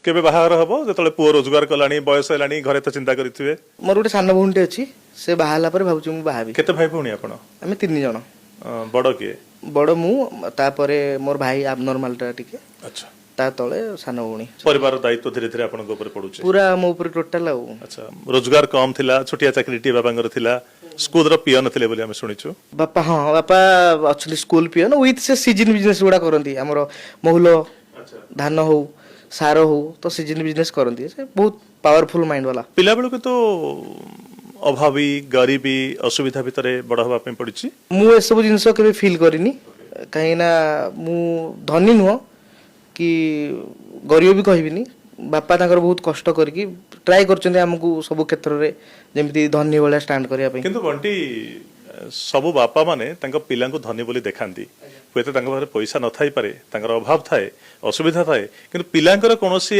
केबे बाहागर हबो जतले पुओ रोजगार कलानी बयस हेलानी घरे तो चिंता करिथिबे मोर गोटे सान भउनटे अछि से बाहाला पर भाबुछु मु बाहाबी केते भाई भउनी आपण आमे 3 जण बड़ किए बड़ मु तापरे मोर भाई abnormal टा टिके अच्छा ता तळे सान भउनी परिवार दायित्व धीरे धीरे आपन ऊपर पडुचे पूरा मो ऊपर टोटल आउ अच्छा रोजगार कम थिला छोटिया चाकरीटी बाबांगर थिला स्कूल रो पियन थिले बोली हम सुनिछु बापा हाँ बापा एक्चुअली स्कूल पियन विथ से सीजन बिजनेस गुड़ा करती आमर महुल धान हो सार हो तो सीजन बिजनेस करती से बहुत पावरफुल माइंड वाला पिला बेलु के तो अभावी गरीबी असुविधा भितरे बड़ हवा पे पड़िछि मु ए सब जिंस केबे फील करिनी कहीं ना मु धनी नुह कि गरीब भी कहबिनी बापा तांकर बहुत कष्ट करके ट्राई करछन्ते हमकु सब क्षेत्र रे जेमिति धनी वाला स्टैंड करिया पे किंतु बंटी सब बापा माने तांका पिला को धनी बोली देखांती हुए तो तांका पाखरे पैसा न थाई पारे तांकर अभाव थाए असुविधा थाए किंतु पिलांकर कोनोसी